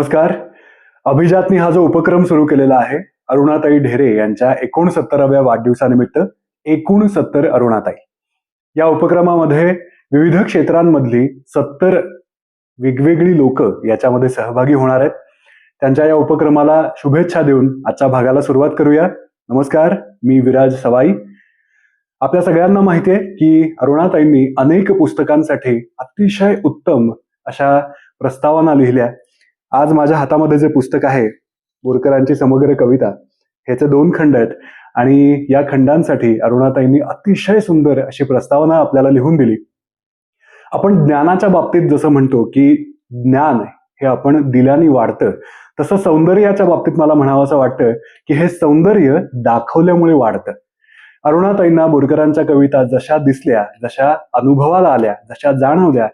नमस्कार. अभिजातनी हा जो उपक्रम सुरू केलेला आहे, अरुणाताई ढेरे यांच्या 69व्या वाढदिवसानिमित्त 69 अरुणाताई. या उपक्रमामध्ये विविध क्षेत्रांमधली 70 वेगवेगळी लोक याच्यामध्ये सहभागी होणार आहेत. त्यांच्या या उपक्रमाला शुभेच्छा देऊन आजच्या भागाला सुरुवात करूया. नमस्कार, मी विराज सवाई. आपल्या सगळ्यांना माहिती आहे की अरुणाताईंनी अनेक पुस्तकांसाठी अतिशय उत्तम अशा प्रस्तावना लिहिल्या. आज माझ्या हातामध्ये जे पुस्तक आहे, बोरकरांची समग्र कविता, ह्याचे 2 खंड आहेत आणि या खंडांसाठी अरुणाताईंनी अतिशय सुंदर अशी प्रस्तावना आपल्याला लिहून दिली. आपण ज्ञानाच्या बाबतीत जसं म्हणतो की ज्ञान हे आपण दिल्याने वाढतं, तसं सौंदर्याच्या बाबतीत मला म्हणावं असं वाटतं की हे सौंदर्य दाखवल्यामुळे वाढतं. अरुणाताईंना बोरकरांच्या कविता जशा दिसल्या, जशा अनुभवाला आल्या, जशा जाणवल्या,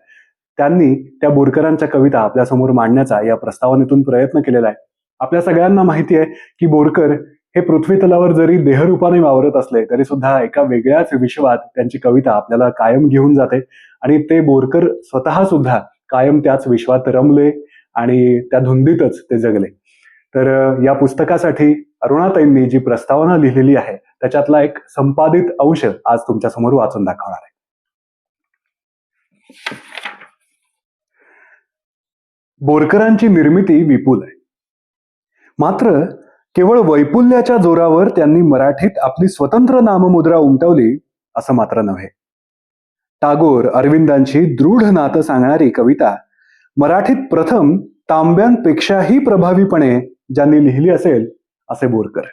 त्यांनी त्या बोरकरांच्या कविता आपल्यासमोर मांडण्याचा या प्रस्तावनेतून प्रयत्न केलेला आहे. आपल्या सगळ्यांना माहिती आहे की बोरकर हे पृथ्वी तलावर जरी देहरूपाने वावरत असले तरी सुद्धा एका वेगळ्याच विश्वात त्यांची कविता आपल्याला कायम घेऊन जाते आणि ते बोरकर स्वतः सुद्धा कायम त्याच विश्वात रमले आणि त्या धुंदीतच ते जगले. तर या पुस्तकासाठी अरुणाताईंनी जी प्रस्तावना लिहिलेली आहे त्याच्यातला एक संपादित अंश आज तुमच्यासमोर वाचून दाखवणार आहे. बोरकरांची निर्मिती विपुल आहे, मात्र केवळ वैपुल्याच्या जोरावर त्यांनी मराठीत आपली स्वतंत्र नाममुद्रा उमटवली असं मात्र नव्हे. टागोर, अरविंदांची दृढ नातं सांगणारी कविता मराठीत प्रथम तांब्यांपेक्षाही प्रभावीपणे ज्यांनी लिहिली असेल असे बोरकर.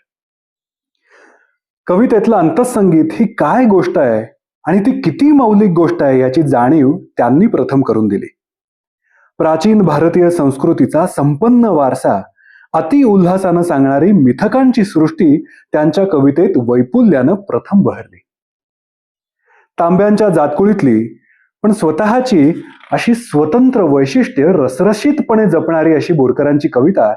कवितेतलं अंतःसंगीत ही काय गोष्ट आहे आणि ती किती मौलिक गोष्ट आहे याची जाणीव त्यांनी प्रथम करून दिली. प्राचीन भारतीय संस्कृतीचा संपन्न वारसा अति उल्हासानं सांगणारी मिथकांची सृष्टी त्यांच्या कवितेत वैपुल्यानं प्रथम बहरली. तांब्यांच्या जातकुळीतली पण स्वतःची अशी स्वतंत्र वैशिष्ट्य रसरशीतपणे जपणारी अशी बोरकरांची कविता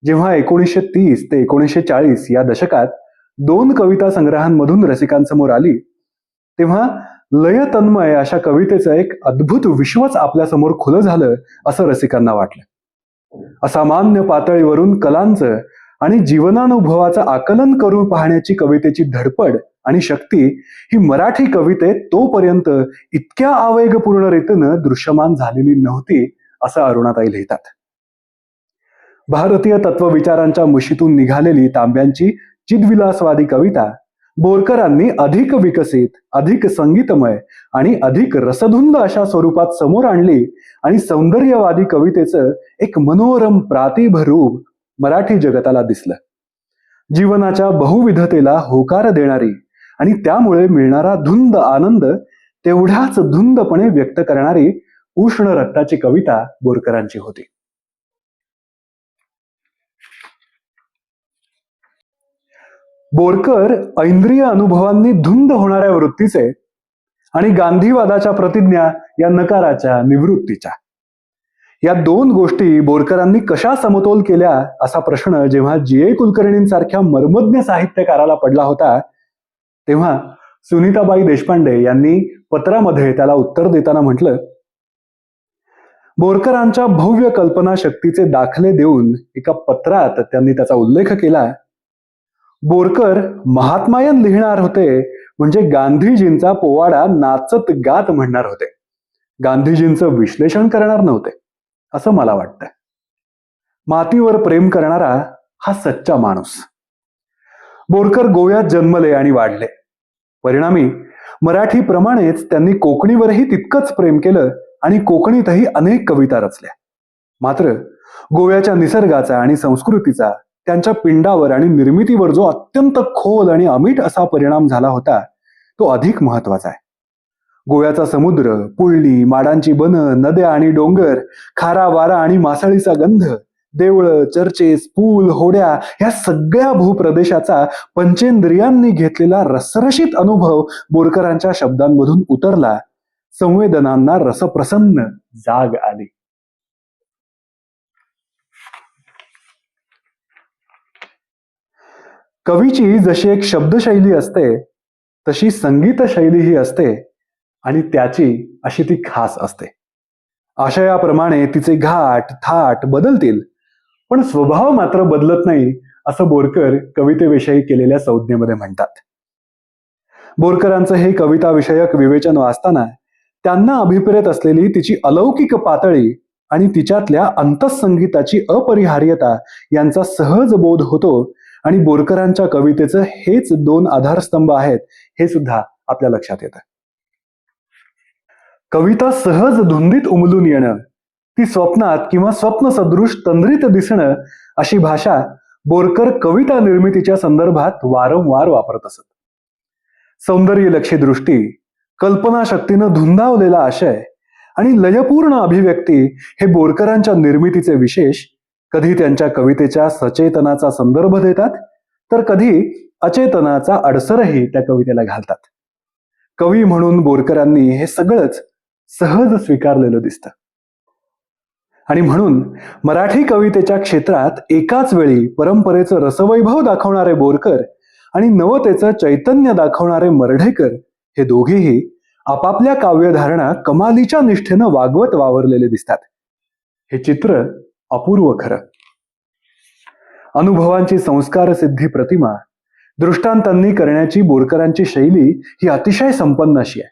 जेव्हा 1930 ते 1940 या दशकात 2 कविता संग्रहांमधून रसिकांसमोर आली, तेव्हा लयतन्मय अशा कवितेचं एक अद्भुत विश्वच आपल्यासमोर खुलं झालं असं रसिकांना वाटलं. असामान्य पातळीवरून कलांचं आणि जीवनानुभवाचं आकलन करून पाहण्याची कवितेची धडपड आणि शक्ती ही मराठी कवितेत तोपर्यंत इतक्या आवेगपूर्ण रीतीनं दृश्यमान झालेली नव्हती असं अरुणाताई लिहितात. भारतीय तत्वविचारांच्या मुशीतून निघालेली तांब्यांची चिदविलासवादी कविता बोरकरांनी अधिक विकसित, अधिक संगीतमय आणि अधिक रसधुंद अशा स्वरूपात समोर आणली आणि सौंदर्यवादी कवितेचं एक मनोरम प्रातिभ रूप मराठी जगताला दिसलं. जीवनाच्या बहुविधतेला होकार देणारी आणि त्यामुळे मिळणारा धुंद आनंद तेवढ्याच धुंदपणे व्यक्त करणारी उष्ण रक्ताची कविता बोरकरांची होती. बोरकर ऐंद्रिय अनुभवांनी धुंद होणाऱ्या वृत्तीचे आणि गांधीवादाच्या प्रतिज्ञा या नकाराच्या, निवृत्तीच्या, या 2 गोष्टी बोरकरांनी कशा समतोल केल्या असा प्रश्न जेव्हा जी.ए. कुलकर्णींसारख्या मर्मज्ञ साहित्यकाराला पडला होता, तेव्हा सुनीताबाई देशपांडे यांनी पत्रामध्ये त्याला उत्तर देताना म्हटलं, बोरकरांच्या भव्य कल्पना शक्तीचे दाखले देऊन एका पत्रात त्यांनी त्याचा उल्लेख केला. बोरकर महात्मायन लिहिणार होते म्हणजे गांधीजींचा पोवाडा नाचत गात म्हणणार होते, गांधीजींचं विश्लेषण करणार नव्हते असं मला वाटतं. मातीवर प्रेम करणारा हा सच्चा माणूस. बोरकर गोव्यात जन्मले आणि वाढले. परिणामी मराठीप्रमाणेच त्यांनी कोकणीवरही तितकंच प्रेम केलं आणि कोकणीतही अनेक कविता रचल्या. मात्र गोव्याच्या निसर्गाचा आणि संस्कृतीचा त्यांच्या पिंडावर आणि निर्मितीवर जो अत्यंत खोल आणि अमीट असा परिणाम झाला होता तो अधिक महत्वाचा आहे. गोव्याचा समुद्र, पुळणी, माडांची बनं, नद्या आणि डोंगर, खारा वारा आणि मासळीचा गंध, देवळं, चर्चेस, पूल, होड्या, या सगळ्या भूप्रदेशाचा पंचेंद्रियांनी घेतलेला रसरशीत अनुभव बोरकरांच्या शब्दांमधून उतरला. संवेदनांना रसप्रसन्न जाग आली. कवीची जशी एक शब्दशैली असते तशी संगीत शैलीही असते आणि त्याची अशी ती खास असते. आशयाप्रमाणे तिचे घाट थाट बदलतील, पण स्वभाव मात्र बदलत नाही, असं बोरकर कवितेविषयी केलेल्या संज्ञेमध्ये म्हणतात. बोरकरांचं हे कविता विषयक विवेचन वाचताना त्यांना अभिप्रेत असलेली तिची अलौकिक पातळी आणि तिच्यातल्या अंतःसंगीताची अपरिहार्यता यांचा सहज बोध होतो आणि बोरकरांच्या कवितेचं हेच दोन आधारस्तंभ आहेत हे सुद्धा आपल्या लक्षात येतं. कविता सहज धुंदीत उमलून येणं, ती स्वप्नात किंवा स्वप्नसदृश तंद्रीत दिसणं, अशी भाषा बोरकर कविता निर्मितीच्या संदर्भात वारंवार वापरत असत. सौंदर्यलक्षी दृष्टी, कल्पनाशक्तीनं धुंदावलेला आशय आणि लयपूर्ण अभिव्यक्ती हे बोरकरांच्या निर्मितीचे विशेष. कधी त्यांच्या कवितेच्या सचेतनाचा संदर्भ देतात, तर कधी अचेतनाचा अडसरही त्या कवितेला घालतात. कवी म्हणून बोरकरांनी हे सगळंच सहज स्वीकारलेलं दिसतं. आणि म्हणून मराठी कवितेच्या क्षेत्रात एकाच वेळी परंपरेचं रसवैभव दाखवणारे बोरकर आणि नवतेचं चैतन्य दाखवणारे मर्ढेकर हे दोघेही आपापल्या काव्यधारणा कमालीच्या निष्ठेनं वागवत वावरलेले दिसतात. हे चित्र अपूर्व खरं. अनुभवांची संस्कार सिद्धी प्रतिमा दृष्टांतांनी करण्याची बोरकरांची शैली ही अतिशय संपन्न अशी आहे.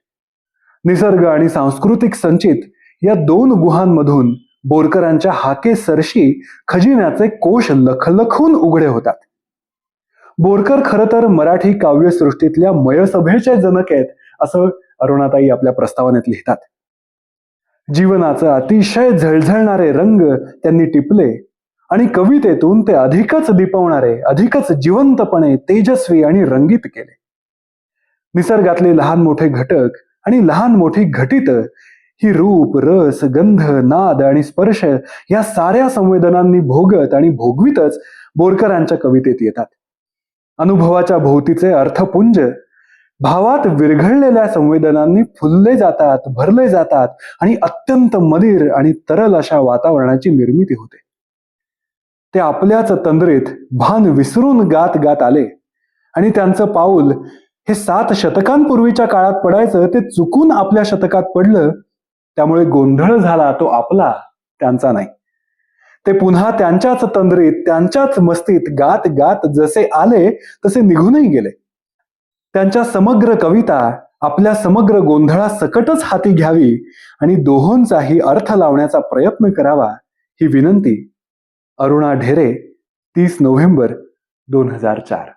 निसर्ग आणि सांस्कृतिक संचित या दोन गुहांमधून बोरकरांच्या हाके सरशी खजिन्याचे कोश लखलखून उघडे होतात. बोरकर खरं तर मराठी काव्यसृष्टीतल्या मयसभेचे जनक आहेत, असं अरुणाताई आपल्या प्रस्तावनेत लिहितात. जीवनाचं अतिशय झळझळणारे रंग त्यांनी टिपले आणि कवितेतून ते अधिकच दीपवणारे, अधिकच जिवंतपणे तेजस्वी आणि रंगीत केले. निसर्गातले लहान मोठे घटक आणि लहान मोठी घटित ही रूप, रस, गंध, नाद आणि स्पर्श या साऱ्या संवेदनांनी भोगत आणि भोगवीतच बोरकरांच्या कवितेत येतात. अनुभवाच्या भोवतीचे अर्थपुंज भावात विरघळलेल्या संवेदनांनी फुलले जातात, भरले जातात आणि अत्यंत मधुर आणि तरल अशा वातावरणाची निर्मिती होते. ते आपल्याच तंद्रीत भान विसरून गात गात आले आणि त्यांचं पाऊल हे 7 शतकांपूर्वीच्या काळात पडायचं ते चुकून आपल्या शतकात पडलं. त्यामुळे गोंधळ झाला तो आपला, त्यांचा नाही. ते पुन्हा त्यांच्याच तंद्रीत, त्यांच्याच मस्तीत गात गात जसे आले तसे निघूनही गेले. त्यांच्या समग्र कविता आपल्या समग्र गोंधळा सकटच हाती घ्यावी आणि दोहोंचाही अर्थ लावण्याचा प्रयत्न करावा, ही विनंती. अरुणा ढेरे, 30 नोव्हेंबर 2004.